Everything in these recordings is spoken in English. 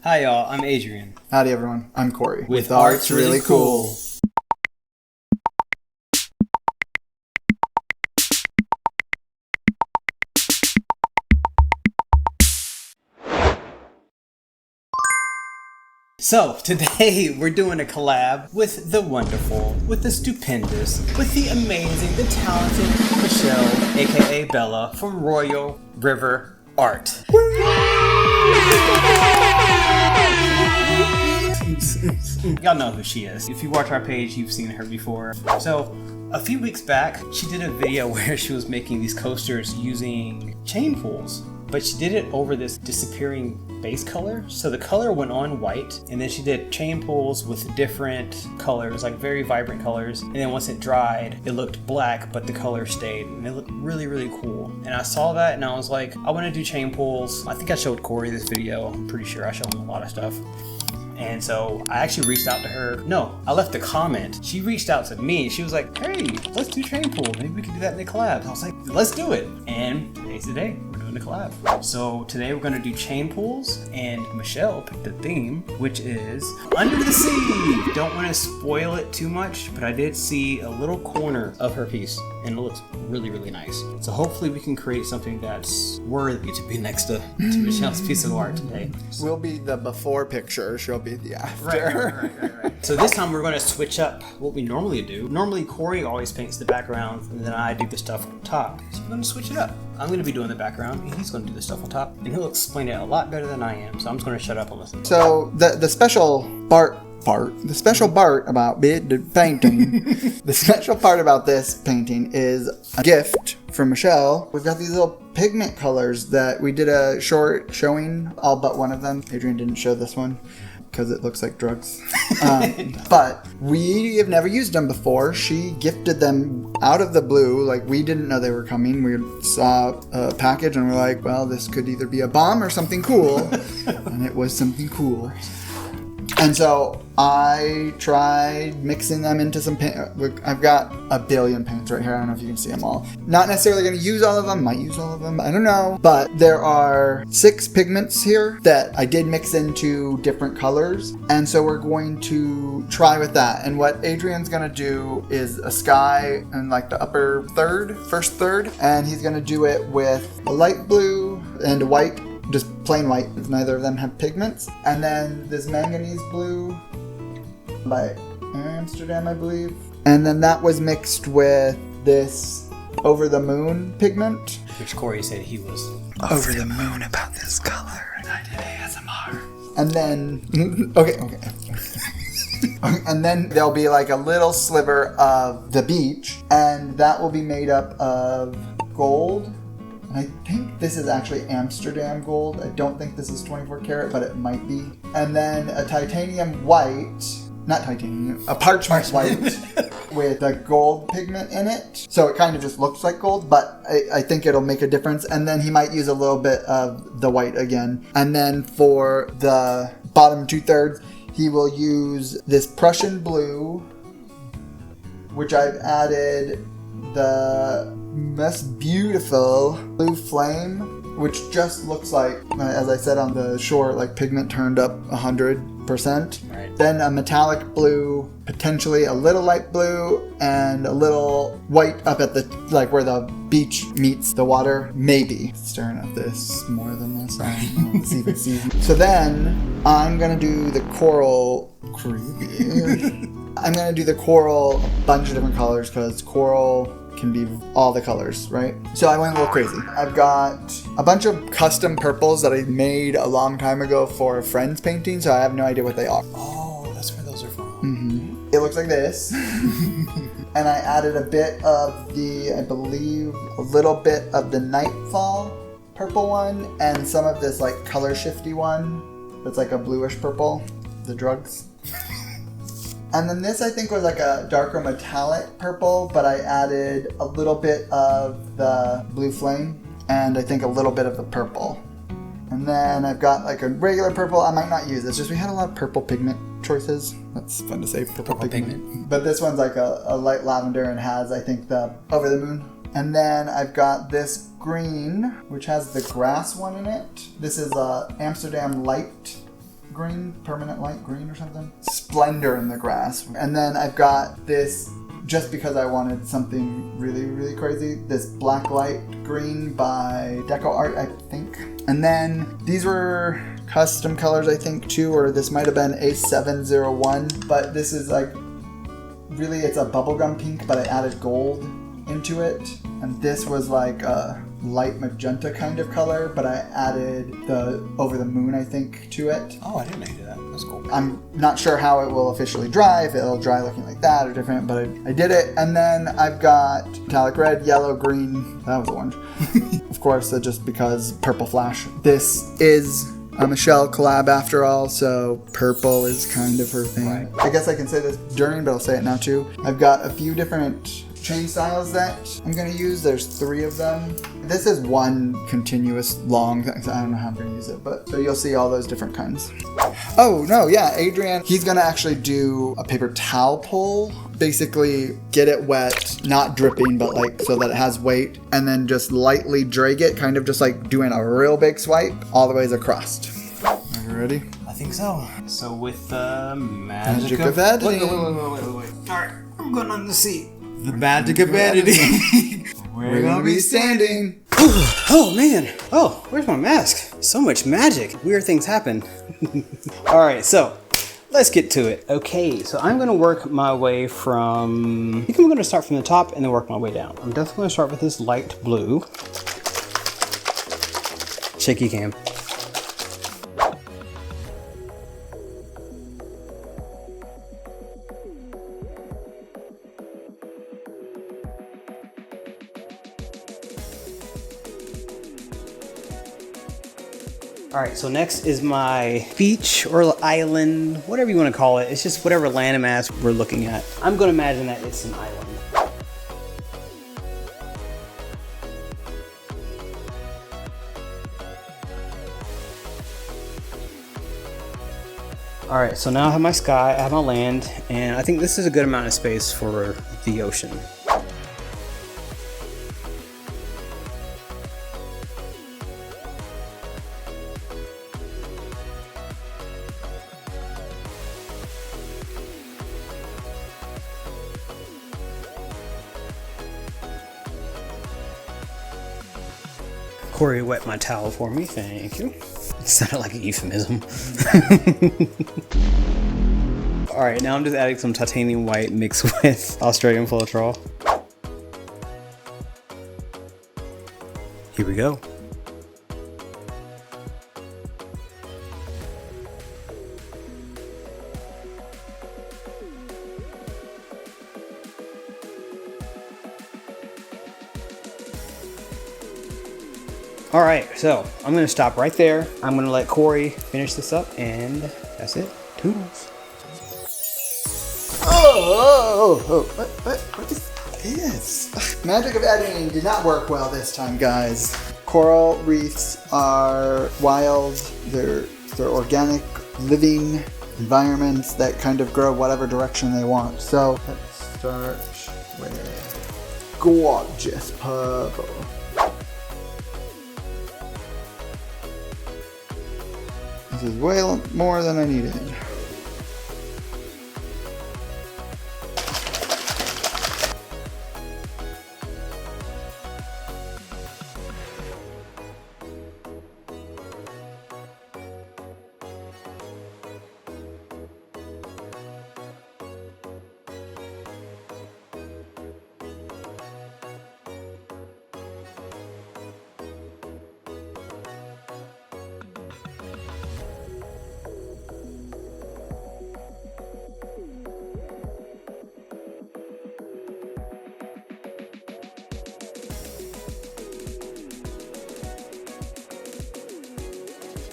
Hi y'all, I'm Adrian. Howdy everyone, I'm Cory. With Art's Really Cool. So, today we're doing a collab with the wonderful, with the stupendous, with the amazing, the talented Michelle, aka Bella, from Royal River Art. Y'all know who she is. If you watch our page, you've seen her before. So, a few weeks back, she did a video where she was making these coasters using chain pulls. But she did it over this disappearing base color. So the color went on white, and then she did chain pulls with different colors, like very vibrant colors. And then once it dried, it looked black, but the color stayed, and it looked really, really cool. And I saw that, and I was like, I want to do chain pulls. I think I showed Cory this video. I'm pretty sure I showed him a lot of stuff. And so I actually reached out to her. No, I left a comment. She reached out to me. She was like, hey, let's do chain pull. Maybe we can do that in the collab. I was like, let's do it. And today's the day. We're doing the collab. So today we're going to do chain pulls. And Michelle picked a theme, which is Under the Sea. Don't want to spoil it too much, but I did see a little corner of her piece. And it looks really, really nice. So hopefully we can create something that's worthy to be next to Michelle's piece of art today. We'll be the before picture, she'll be the after. Right. So this time we're going to switch up what we normally do. Normally Cory always paints the background, and then I do the stuff on top. So we're going to switch it up. I'm going to be doing the background, and he's going to do the stuff on top. And he'll explain it a lot better than I am. So I'm just going to shut up and listen. So the special the special part about the painting, the special part about this painting is a gift from Michelle. We've got these little pigment colors that we did a short showing, all but one of them. Adrian didn't show this one because it looks like drugs. But we have never used them before. She gifted them out of the blue. Like, we didn't know they were coming. We saw a package and we're like, well, this could either be a bomb or something cool. And it was something cool. And so I tried mixing them into some paint. I've got a billion paints right here. I don't know if you can see them all. Not necessarily going to use all of them. Might use all of them. I don't know. But there are 6 pigments here that I did mix into different colors. And so we're going to try with that. And what Adrian's going to do is a sky in like the upper first third. And he's going to do it with a light blue and a white. Just plain white. Neither of them have pigments. And then this manganese blue by Amsterdam, I believe. And then that was mixed with this Over the Moon pigment. Which Cory said he was over the moon about this color. And I did ASMR. And then, okay. And then there'll be like a little sliver of the beach. And that will be made up of gold. I think this is actually Amsterdam gold. I don't think this is 24 karat, but it might be. And then a titanium white, not titanium, a parchment white with a gold pigment in it. So it kind of just looks like gold, but I think it'll make a difference. And then he might use a little bit of the white again. And then for the bottom 2/3, he will use this Prussian blue, which I've added the most beautiful blue flame, which just looks like, as I said on the short, like pigment turned up 100%. Right. Then a metallic blue, potentially a little light blue, and a little white up at the, like where the beach meets the water. Maybe. Staring at this more than this. I don't know if you can see. So then I'm gonna do the coral. I'm gonna do the coral a bunch of different colors because coral can be all the colors, right? So I went a little crazy. I've got a bunch of custom purples that I made a long time ago for a friend's painting, so I have no idea what they are. Oh, that's where those are from. Mm-hmm. It looks like this. And I added a bit of I believe, a little bit of the NightFall purple one, and some of this like color shifty one that's like a bluish purple, the drugs. And then this I think was like a darker metallic purple, but I added a little bit of the blue flame and I think a little bit of the purple. And then I've got like a regular purple. I might not use this, just we had a lot of purple pigment choices. That's fun to say, purple pigment. But this one's like a light lavender and has, I think, the Over the Moon. And then I've got this green, which has the grass one in it. This is a Amsterdam light green, permanent light green or something. Splendor in the grass. And then I've got this, just because I wanted something really, really crazy, this Blacklight green by DecoArt, I think. And then these were custom colors, I think, too, or this might have been A701, but this is like, really it's a bubblegum pink, but I added gold into it. And this was like a light magenta kind of color, but I added the Over the Moon, I think, to it. Oh, I didn't know you did that. That's cool. I'm not sure how it will officially dry, if it'll dry looking like that or different, but I did it. And then I've got metallic red, yellow, green. That was orange. Of course, just because purple flash. This is a Michelle collab after all, so purple is kind of her thing. Right. I guess I can say this during, but I'll say it now too. I've got a few different chain styles that I'm going to use. There's 3 of them. This is one continuous long thing, so I don't know how I'm going to use it, but so you'll see all those different kinds. Oh no, yeah, Adrian, he's going to actually do a paper towel pull. Basically get it wet, not dripping, but like so that it has weight, and then just lightly drag it, kind of just like doing a real big swipe all the ways across. Are you ready? I think so. So with the magic of editing. Wait. All right, I'm going on the seat. The magic of editing. We're gonna be standing. Oh man. Oh, where's my mask? So much magic. Weird things happen. All right, so let's get to it. Okay, so I'm gonna work my way from, I think I'm gonna start from the top and then work my way down. I'm definitely gonna start with this light blue. Shaky cam. All right, so next is my beach or island, whatever you want to call it. It's just whatever landmass we're looking at. I'm going to imagine that it's an island. All right, so now I have my sky, I have my land, and I think this is a good amount of space for the ocean. Cory wet my towel for me, thank you. It sounded like a euphemism. Alright, now I'm just adding some titanium white mixed with Australian Floetrol. Here we go. All right, so I'm gonna stop right there. I'm gonna let Cory finish this up, and that's it. Toodles. What is this? Magic of editing did not work well this time, guys. Coral reefs are wild. They're organic, living environments that kind of grow whatever direction they want. So let's start with gorgeous purple. This is way more than I needed.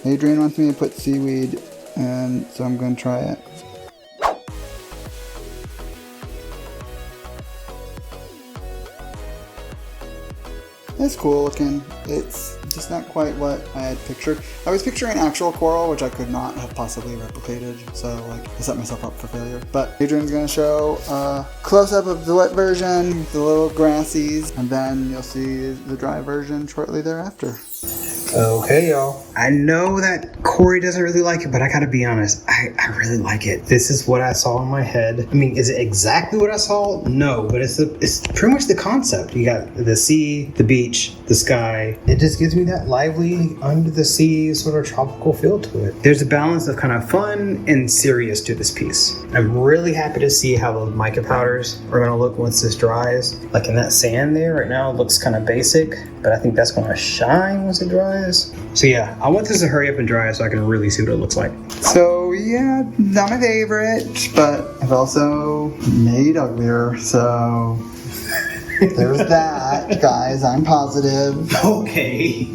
Adrian wants me to put seaweed, and so I'm going to try it. It's cool looking. It's just not quite what I had pictured. I was picturing actual coral, which I could not have possibly replicated, so like I set myself up for failure. But Adrian's going to show a close-up of the wet version, the little grassies, and then you'll see the dry version shortly thereafter. Okay, y'all. I know that Cory doesn't really like it, but I gotta be honest, I really like it. This is what I saw in my head. I mean, is it exactly what I saw? No, but it's pretty much the concept. You got the sea, the beach, the sky. It just gives me that lively, under the sea sort of tropical feel to it. There's a balance of kind of fun and serious to this piece. I'm really happy to see how those mica powders are gonna look once this dries. Like in that sand there, right now it looks kind of basic, but I think that's gonna shine once it dries. So yeah, I want this to hurry up and dry so I can really see what it looks like. So yeah, not my favorite, but I've also made uglier, so there's that, guys. I'm positive. Okay.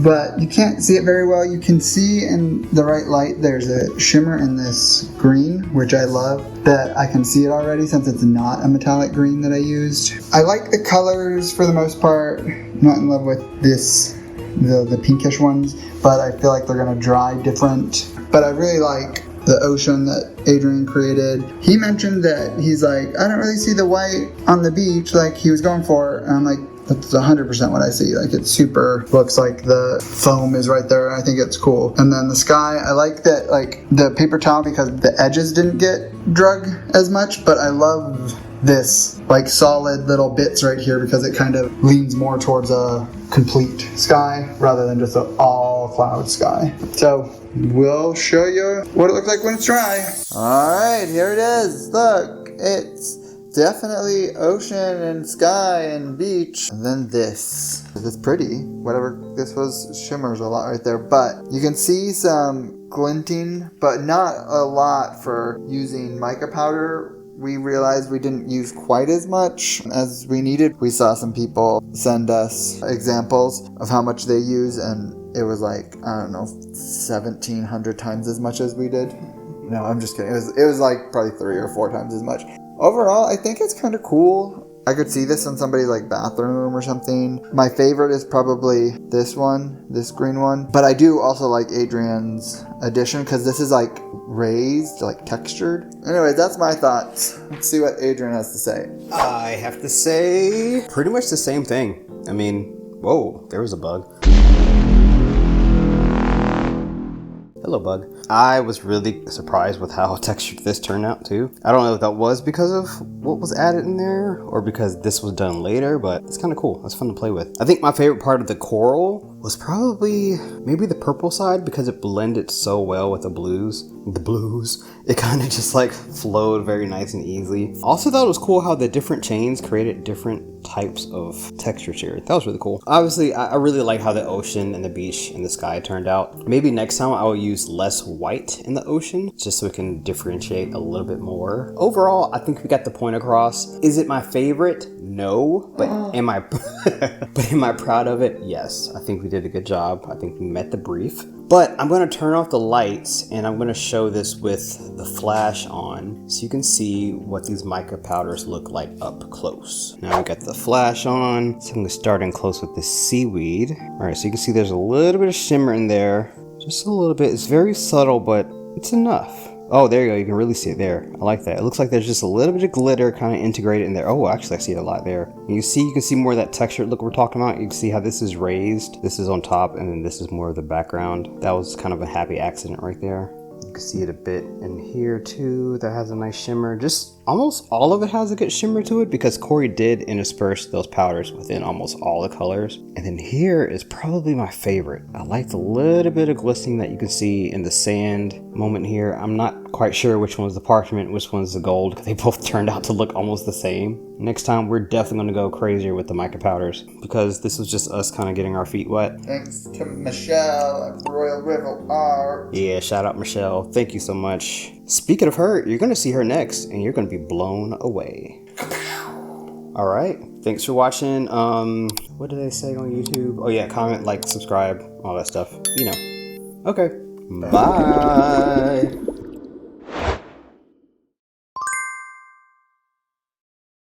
But you can't see it very well. You can see in the right light there's a shimmer in this green, which I love, that I can see it already since it's not a metallic green that I used. I like the colors for the most part. Not in love with this, the pinkish ones, but I feel like they're gonna dry different. But I really like the ocean that Adrian created. He mentioned that he's like, I don't really see the white on the beach like he was going for. And I'm like, that's 100% what I see. Like, it super looks like the foam is right there. I think it's cool. And then the sky, I like that, like the paper towel, because the edges didn't get drug as much, but I love this like solid little bits right here because it kind of leans more towards a complete sky rather than just an all cloud sky. So we'll show you what it looks like when it's dry. All right, here it is. Look, it's definitely ocean and sky and beach. And then this is pretty. Whatever this was shimmers a lot right there, but you can see some glinting, but not a lot for using mica powder. We realized we didn't use quite as much as we needed. We saw some people send us examples of how much they use, and it was like, I don't know, 1,700 times as much as we did. No, I'm just kidding. It was like probably 3 or 4 times as much. Overall, I think it's kind of cool. I could see this in somebody's like bathroom or something. My favorite is probably this one, this green one. But I do also like Adrian's addition because this is like raised, like textured. Anyway, that's my thoughts. Let's see what Adrian has to say. I have to say pretty much the same thing. I mean, whoa, there was a bug. Hello, bug. I was really surprised with how textured this turned out too. I don't know if that was because of what was added in there or because this was done later, but it's kind of cool. It's fun to play with. I think my favorite part of the coral was probably maybe the purple side because it blended so well with the blues. It kind of just like flowed very nice and easily. Also thought it was cool how the different chains created different types of textures here. That was really cool. Obviously, I really like how the ocean and the beach and the sky turned out. Maybe next time I will use less white in the ocean just so it can differentiate a little bit more. Overall, I think we got the point across. Is it my favorite? No. But am I proud of it? Yes. I think we did a good job. I think we met the brief. But I'm going to turn off the lights and I'm going to show this with the flash on so you can see what these mica powders look like up close. Now we got the flash on, so I'm going to start in close with the seaweed. All right, so you can see there's a little bit of shimmer in there, just a little bit. It's very subtle, but it's enough. Oh, there you go. You can really see it there. I like that. It looks like there's just a little bit of glitter kind of integrated in there. Oh, actually, I see it a lot there. And you can see more of that texture look we're talking about. You can see how this is raised. This is on top, and then this is more of the background. That was kind of a happy accident right there. You can see it a bit in here too. That has a nice shimmer. Just almost all of it has a good shimmer to it because Cory did intersperse those powders within almost all the colors. And then here is probably my favorite. I like the little bit of glistening that you can see in the sand moment here. I'm not quite sure which one's the parchment, which one's the gold, because they both turned out to look almost the same. Next time, we're definitely going to go crazier with the mica powders because this was just us kind of getting our feet wet. Thanks to Michelle at Royal River Art. Yeah, shout out Michelle. Thank you so much. Speaking of her, you're going to see her next and you're going to be blown away. All right. Thanks for watching. What did I say on YouTube? Oh yeah, comment, like, subscribe, all that stuff. You know. Okay. Bye.